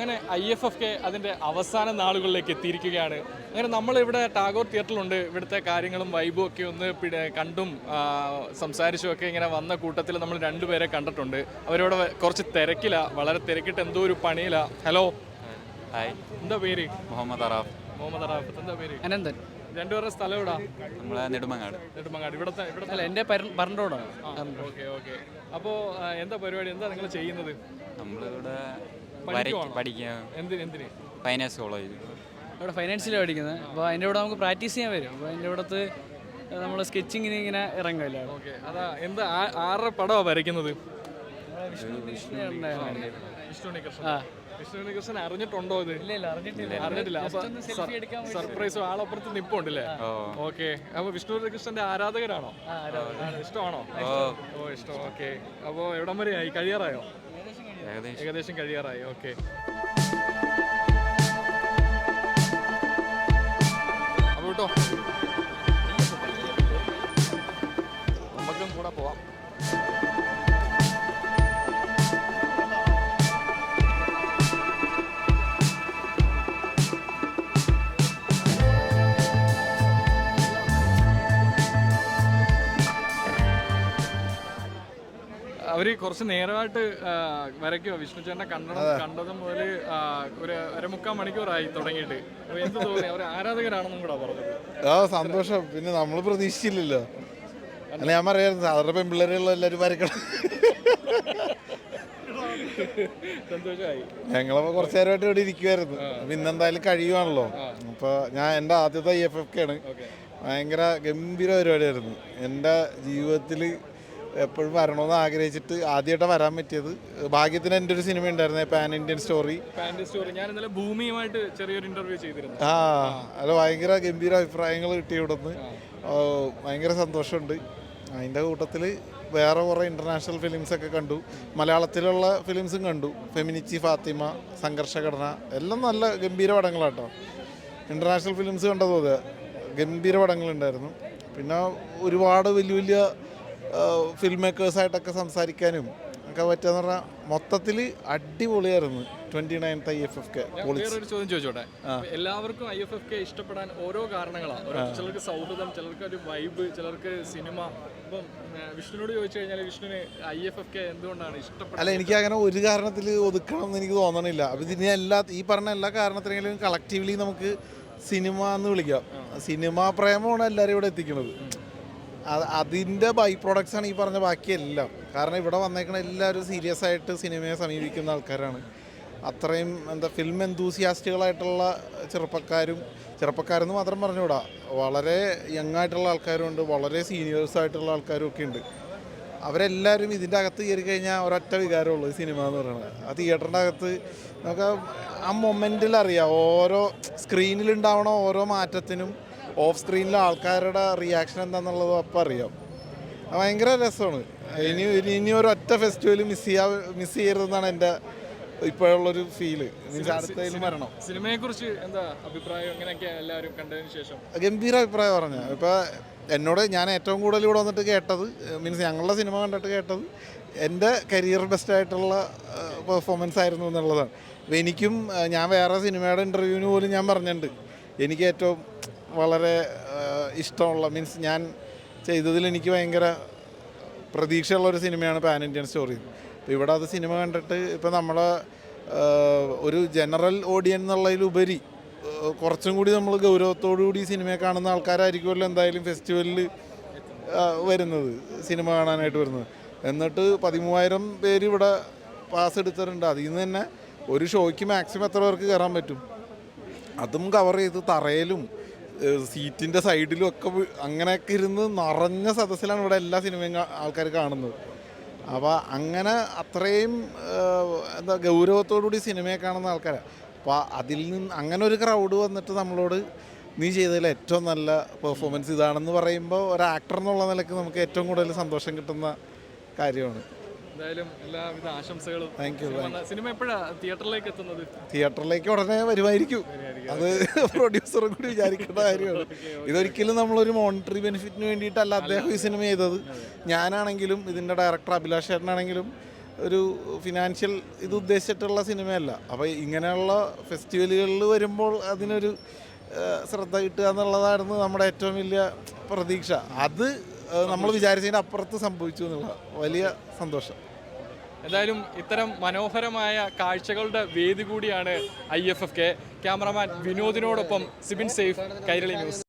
അങ്ങനെ IFFK അതിൻ്റെ അവസാന നാളുകളിലേക്ക് എത്തിയിരിക്കുകയാണ്. അങ്ങനെ നമ്മളിവിടെ ടാഗോർ തിയേറ്ററിലുണ്ട്. ഇവിടുത്തെ കാര്യങ്ങളും വൈബും ഒക്കെ ഒന്ന് കണ്ടും സംസാരിച്ചും ഒക്കെ ഇങ്ങനെ വന്ന കൂട്ടത്തിൽ നമ്മൾ രണ്ടുപേരെ കണ്ടിട്ടുണ്ട്. അവരോട് കുറച്ച് തിരക്കില്ല, വളരെ തിരക്കിട്ട് എന്തോ ഒരു പണിയില്ല. ഹലോ, ഹായ്, എന്താ പേര്? മുഹമ്മദ് അറാഫ്. മുഹമ്മദ് അറാഫത്ത്. എന്താ പേര്? അനന്തൻ. രണ്ടുപേരുടെ സ്ഥലം എവിടാ? നമ്മളെ നെടുമങ്ങാട്. നെടുമങ്ങാട്. ഇവിടുത്തെ അല്ല, എൻ്റെ പറണ്ടോടാണ്. Okay okay. അപ്പോൾ എന്താ പരിപാടി, എന്താ നിങ്ങൾ ചെയ്യുന്നത്? നമ്മളിവിടെ പഠിക്കുവാണോ? പഠിക്കാൻ എന്തിന്? Finance college. ഇവിടെ ഫൈനാൻസിലാണ് പഠിക്കുന്നത്. അപ്പോൾ അതിൻ്റെ കൂടെ നമുക്ക് പ്രാക്ടീസ് ചെയ്യാൻ വരും. അപ്പോൾ അതിൻ്റെ കൂടത്ത് നമ്മൾ സ്കെച്ചിങ്ങിന് ഇങ്ങനെ ഇറങ്ങില്ല. ഓക്കെ. അതാ എന്താ ആരുടെ പടമാണ് വരയ്ക്കുന്നത്? വിഷ്ണു ഉണ്ണികൃഷ്ണൻ. വിഷ്ണു ഉണ്ണികൃഷ്ണൻ അറിഞ്ഞിട്ടുണ്ടോ ഇത്? ഇല്ല, അറിഞ്ഞിട്ടില്ല. അറിഞ്ഞിട്ടില്ല. അപ്പൊ സർപ്രൈസ് ആളപ്പുറത്ത് നിപ്പുണ്ടല്ലേ? ഓക്കെ. അപ്പൊ വിഷ്ണു ഉണ്ണികൃഷ്ണന്റെ ആരാധകരാണോ? ഇഷ്ടമാണോ? ഓ, ഇഷ്ടം. ഓക്കെ. അപ്പോൾ എവിടം വരെ ആയി? കഴിയാറായോ? ഏകദേശം കഴിയാറായി. ഓക്കെ. അപ്പോൾ കേട്ടോ, നമുക്കും കൂടെ പോവാം. അവർ കുറച്ച് നേരമായിട്ട് വരയ്ക്കുമോ? വിഷ്ണു ചേട്ടനെ കണ്ടത് മുതൽ ഒരു 1.25 മണിക്കൂറായി തുടങ്ങിയിട്ട്. അപ്പോൾ എന്ത് തോന്നി? അവർ ആരാധകരാണെന്നും കൂടെ പറഞ്ഞത്. സന്തോഷം. പിന്നെ നമ്മൾ പ്രതീക്ഷിച്ചില്ലല്ലോ. അല്ല, ഞാൻ പറയായിരുന്നു സാധാരണ പെൺപിള്ളേരുള്ള എല്ലാവരും വരയ്ക്കണം. സന്തോഷമായി. ഞങ്ങളപ്പോൾ കുറച്ച് നേരമായിട്ട് ഇവിടെ ഇരിക്കുമായിരുന്നു. അപ്പം ഇന്നെന്തായാലും കഴിയുവാണല്ലോ. അപ്പോൾ ഞാൻ എൻ്റെ ആദ്യത്തെ IFFK ആണ്. ഭയങ്കര ഗംഭീര പരിപാടിയായിരുന്നു. എൻ്റെ ജീവിതത്തിൽ എപ്പോഴും വരണമെന്ന് ആഗ്രഹിച്ചിട്ട് ആദ്യമായിട്ട് വരാൻ പറ്റിയത്. ഭാഗ്യത്തിന് എൻ്റെ ഒരു സിനിമ ഉണ്ടായിരുന്നു, പാൻ ഇന്ത്യൻ സ്റ്റോറി. ഞാൻ ഇന്നലെ ഭൂമിയുമായിട്ട് ചെറിയൊരു ഇന്റർവ്യൂ ചെയ്തിരുന്നു. അല്ല, ഭയങ്കര ഗംഭീര അഭിപ്രായങ്ങൾ കിട്ടി ഇവിടുന്ന്. ഭയങ്കര സന്തോഷമുണ്ട്. അതിൻ്റെ കൂട്ടത്തിൽ വേറെ കുറേ ഇൻ്റർനാഷണൽ ഫിലിംസൊക്കെ കണ്ടു. മലയാളത്തിലുള്ള ഫിലിംസും കണ്ടു. ഫെമിനിച്ചി, ഫാത്തിമ, സംഘർഷഘടന, എല്ലാം നല്ല ഗംഭീര പടങ്ങളാട്ടോ. ഇൻ്റർനാഷണൽ ഫിലിംസ് കണ്ടതോ അതെ, ഗംഭീര പടങ്ങളുണ്ടായിരുന്നു. പിന്നെ ഒരുപാട് വലിയ വലിയ ഫിലിം മേക്കേഴ്സായിട്ടൊക്കെ സംസാരിക്കാനും ഒക്കെ പറ്റുകയെന്ന് പറഞ്ഞാൽ മൊത്തത്തിൽ അടിപൊളിയായിരുന്നു. 29th IFFK. വേറൊരു ചോദ്യം ചോദിച്ചോട്ടെ? എല്ലാവർക്കും IFFK ഇഷ്ടപ്പെടാൻ ഓരോ കാരണങ്ങളാണ്. ചിലർക്ക് സൗഹൃദം, ചിലർക്ക് ഒരു വൈബ്, ചിലർക്ക് സിനിമ. അപ്പം വിഷ്ണുവിനോട് ചോദിച്ചു കഴിഞ്ഞാൽ വിഷ്ണുവിന് IFFK എന്തുകൊണ്ടാണ് ഇഷ്ടപ്പെടുന്നത്? അല്ല, എനിക്ക് അങ്ങനെ ഒരു കാരണത്തിൽ ഒതുക്കണം എന്ന് എനിക്ക് തോന്നണില്ല. അപ്പം ഇതിനെ ഈ പറഞ്ഞ എല്ലാ കാരണത്തിനെങ്കിലും കളക്റ്റീവ്ലി നമുക്ക് സിനിമ എന്ന് വിളിക്കാം. സിനിമാ പ്രേമമാണ് എല്ലാവരും ഇവിടെ എത്തിക്കുന്നത്. അതിൻ്റെ ബൈ പ്രോഡക്ട്സാണ് ഈ പറഞ്ഞ ബാക്കിയെല്ലാം. കാരണം ഇവിടെ വന്നേക്കണ എല്ലാവരും സീരിയസ് ആയിട്ട് സിനിമയെ സമീപിക്കുന്ന ആൾക്കാരാണ്. അത്രയും ഫിലിം എന്തൂസിയാസ്റ്റുകളായിട്ടുള്ള ചെറുപ്പക്കാരെന്ന് മാത്രം പറഞ്ഞുകൂടാ, വളരെ യങ്ങായിട്ടുള്ള ആൾക്കാരുണ്ട്, വളരെ സീനിയേഴ്സായിട്ടുള്ള ആൾക്കാരും ഒക്കെ ഉണ്ട്. അവരെല്ലാവരും ഇതിൻ്റെ അകത്ത് കയറി കഴിഞ്ഞാൽ ഒരൊറ്റ വികാരമുള്ളൂ ഈ സിനിമ എന്ന് പറയുന്നത്. ആ തിയേറ്ററിൻ്റെ അകത്ത് നമുക്ക് ആ മൊമെൻറ്റിൽ അറിയാം, ഓരോ സ്ക്രീനിലുണ്ടാവണ ഓരോ മാറ്റത്തിനും ഓഫ് സ്ക്രീനിലെ ആൾക്കാരുടെ റിയാക്ഷൻ എന്താണെന്നുള്ളത് അപ്പം അറിയാം. ഭയങ്കര രസമാണ്. ഇനി ഒരൊറ്റ ഫെസ്റ്റിവൽ മിസ് ചെയ്യരുതെന്നാണ് എൻ്റെ ഇപ്പോഴുള്ളൊരു ഫീല്. മീൻസ് അടുത്തതിലും വരണം. സിനിമയെക്കുറിച്ച് എന്താ അഭിപ്രായം? എങ്ങനെയൊക്കെ എല്ലാവരും കണ്ടതിന് ശേഷം? ഗംഭീര അഭിപ്രായം പറഞ്ഞ. ഇപ്പോൾ എന്നോട് ഞാൻ ഏറ്റവും കൂടുതൽ ഇവിടെ വന്നിട്ട് കേട്ടത്, മീൻസ് ഞങ്ങളുടെ സിനിമ കണ്ടിട്ട് കേട്ടത്, എൻ്റെ കരിയർ ബെസ്റ്റായിട്ടുള്ള പെർഫോമൻസ് ആയിരുന്നു എന്നുള്ളതാണ്. അപ്പോൾ എനിക്കും, ഞാൻ വേറെ സിനിമയുടെ ഇൻ്റർവ്യൂവിന് പോലും ഞാൻ പറഞ്ഞിട്ടുണ്ട്, എനിക്ക് ഏറ്റവും വളരെ ഇഷ്ടമുള്ള, മീൻസ് ഞാൻ ചെയ്തതിൽ എനിക്ക് ഭയങ്കര പ്രതീക്ഷയുള്ളൊരു സിനിമയാണ് പാൻ ഇന്ത്യൻ സ്റ്റോറി. അപ്പോൾ ഇവിടെ അത് സിനിമ കണ്ടിട്ട് ഇപ്പോൾ നമ്മളെ ഒരു ജനറൽ ഓഡിയൻസ് എന്നുള്ളതിലുപരി കുറച്ചും കൂടി നമ്മൾ ഗൗരവത്തോടുകൂടി സിനിമയെ കാണുന്ന ആൾക്കാരായിരിക്കുമല്ലോ എന്തായാലും ഫെസ്റ്റിവലിൽ വരുന്നത്, സിനിമ കാണാനായിട്ട് വരുന്നത്. എന്നിട്ട് 13,000 പേര് ഇവിടെ പാസ് എടുത്തിട്ടുണ്ട്. അതിൽ നിന്ന് തന്നെ ഒരു ഷോയ്ക്ക് മാക്സിമം എത്ര പേർക്ക് കയറാൻ പറ്റും അതും കവർ ചെയ്ത് തറയിലും സീറ്റിൻ്റെ സൈഡിലും ഒക്കെ അങ്ങനെയൊക്കെ ഇരുന്ന് നിറഞ്ഞ സദസ്സിലാണ് ഇവിടെ എല്ലാ സിനിമയും ആൾക്കാർ കാണുന്നത്. അപ്പോൾ അങ്ങനെ അത്രയും ഗൗരവത്തോടുകൂടി സിനിമയെ കാണുന്ന ആൾക്കാരാണ്. അപ്പോൾ അതിൽ നിന്ന് അങ്ങനെ ഒരു ക്രൗഡ് വന്നിട്ട് നമ്മളോട് നീ ചെയ്തതിൽ ഏറ്റവും നല്ല പെർഫോമൻസ് ഇതാണെന്ന് പറയുമ്പോൾ ഒരു ആക്ടർ എന്നുള്ള നിലയ്ക്ക് നമുക്ക് ഏറ്റവും കൂടുതൽ സന്തോഷം കിട്ടുന്ന കാര്യമാണ്. എന്തായാലും എല്ലാവിധ ആശംസകളും. Thank you. സിനിമ എപ്പോഴാണ് തിയേറ്ററിലേക്ക് എത്തുന്നത്? തിയേറ്ററിലേക്ക് ഉടനെ വരുമായിരിക്കും. അത് പ്രൊഡ്യൂസറും കൂടി വിചാരിക്കേണ്ട കാര്യമാണ്. ഇതൊരിക്കലും നമ്മളൊരു മോണിറ്ററി ബെനിഫിറ്റിന് വേണ്ടിയിട്ടല്ല അദ്ദേഹം ഈ സിനിമ ചെയ്തത്. ഞാനാണെങ്കിലും ഇതിൻ്റെ ഡയറക്ടർ അഭിലാഷ് ചേട്ടനാണെങ്കിലും ഒരു ഫിനാൻഷ്യൽ ഇത് ഉദ്ദേശിച്ചിട്ടുള്ള സിനിമയല്ല. അപ്പോൾ ഇങ്ങനെയുള്ള ഫെസ്റ്റിവലുകളിൽ വരുമ്പോൾ അതിനൊരു ശ്രദ്ധ കിട്ടുക എന്നുള്ളതായിരുന്നു നമ്മുടെ ഏറ്റവും വലിയ പ്രതീക്ഷ. അത് നമ്മൾ വിചാരിച്ചതിൻ്റെ അപ്പുറത്ത് സംഭവിച്ചു എന്നുള്ള വലിയ സന്തോഷം. എന്തായാലും ഇത്തരം മനോഹരമായ കാഴ്ചകളുടെ വേദി കൂടിയാണ് IFFK. ക്യാമറമാൻ വിനോദിനോടൊപ്പം സിബിൻ സെയ്ഫ്, കൈരളി ന്യൂസ്.